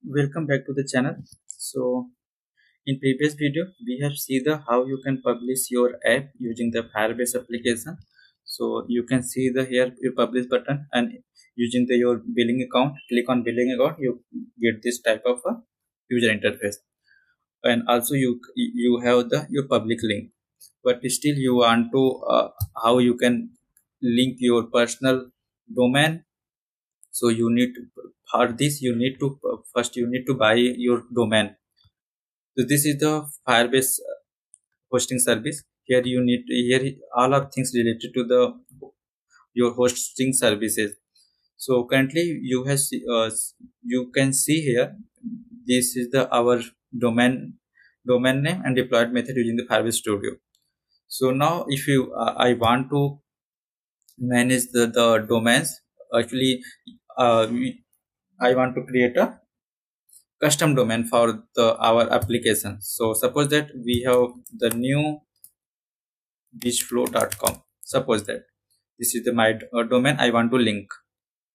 Welcome back to the channel. So in previous video we have seen the how you can publish your app using the Firebase application. So you can see the here your publish button, and using the your billing account, click on billing account, you get this type of a user interface. And also you have the your public link, but still you want to how you can link your personal domain. So you need to, for this you need to first you need to buy your domain. So this is the Firebase hosting service. Here you need here all of things related to the your hosting services. So currently you can see here, this is the our domain name and deployed method using the Firebase Studio. So now if you I want to manage the domains. Actually, I want to create a custom domain for our application. So suppose that we have the new beachflow.com. Suppose that this is the my domain I want to link.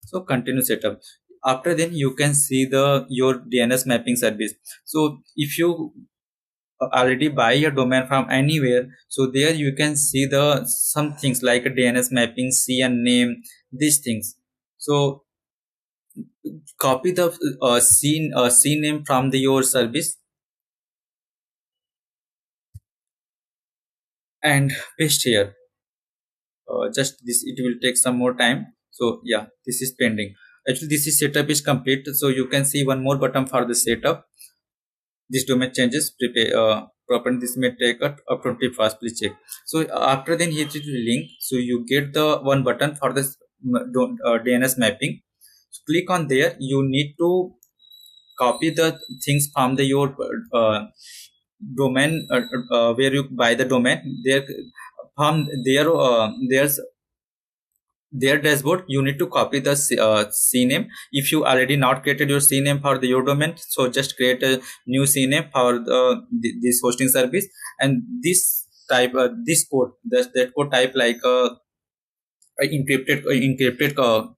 So continue setup. After then you can see the your DNS mapping service. So if you already buy a domain from anywhere, so there you can see the some things like a DNS mapping, CN name, these things. So copy the C name from the your service and paste here. Just this, it will take some more time. So yeah, this is pending. Actually this is setup is complete, so you can see one more button for the setup. This domain changes prepare proper, this may take up 20 fast, please check. So after then here it will link, so you get the one button for this DNS mapping. So click on there, you need to copy the things from the your domain where you buy the domain. There from there there's their dashboard, you need to copy the CNAME. If you already not created your CNAME for your domain, so just create a new CNAME for this hosting service, and this type this code, that code type like encrypted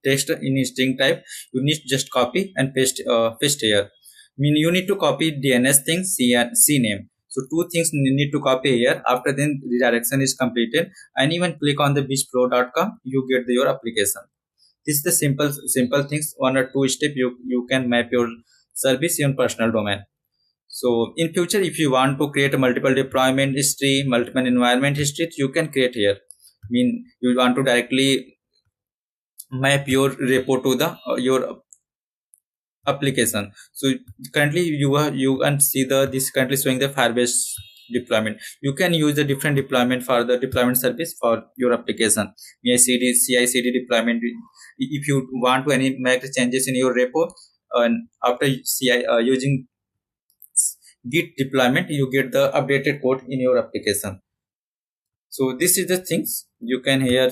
text in string type. You need just copy and paste here. Mean you need to copy DNS thing, CNAME. So two things you need to copy here. After then redirection is completed, and even click on the beachflow.com, you get your application. This is the simple things. One or two step you can map your service in personal domain. So in future, if you want to create a multiple deployment history, multiple environment history, you can create here. Mean you want to directly map your repo to the your application. So currently you can see the this currently showing the Firebase deployment. You can use the different deployment for the deployment service for your application. CI/CD deployment. If you want to any make changes in your repo, and after CI using Git deployment, you get the updated code in your application. So this is the things you can here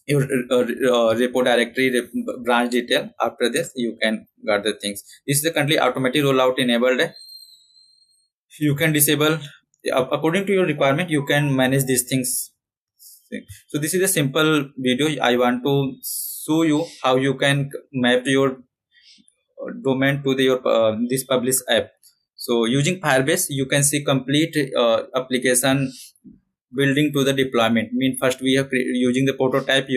your repo directory branch detail. After this you can got the things. This is the currently automatic rollout enabled. You can disable according to your requirement, you can manage these things. So this is a simple video. I want to show you how you can map your domain to the your this publish app. So using Firebase you can see complete application building to the deployment. Mean first we have using the prototype, we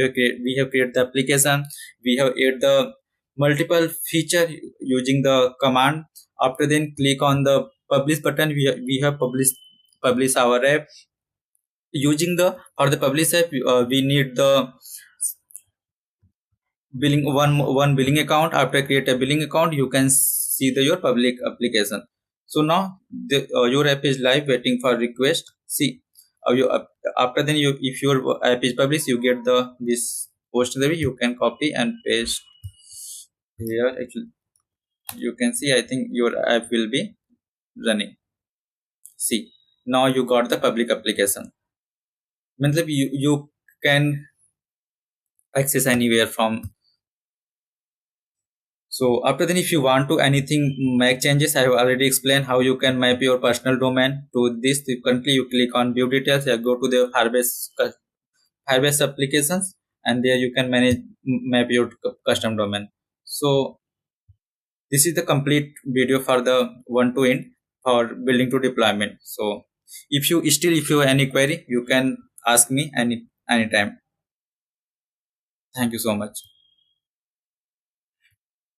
have created the application, we have added the multiple feature using the command. After then click on the publish button, we have publish our app. Using the for the publish app, we need the billing one billing account. After create a billing account, you can see the your public application. So now your app is live waiting for request. See after then you, if your app is published, you get the this post there. You can copy and paste here. Actually you can see, I think your app will be running. See, now you got the public application. Means you can access anywhere from. So after then if you want to anything make changes, I have already explained how you can map your personal domain to this. Currently you click on view details, you go to the Firebase applications, and there you can manage map your custom domain. So This is the complete video for the one to end for building to deployment. So if you have any query, you can ask me anytime. Thank you so much.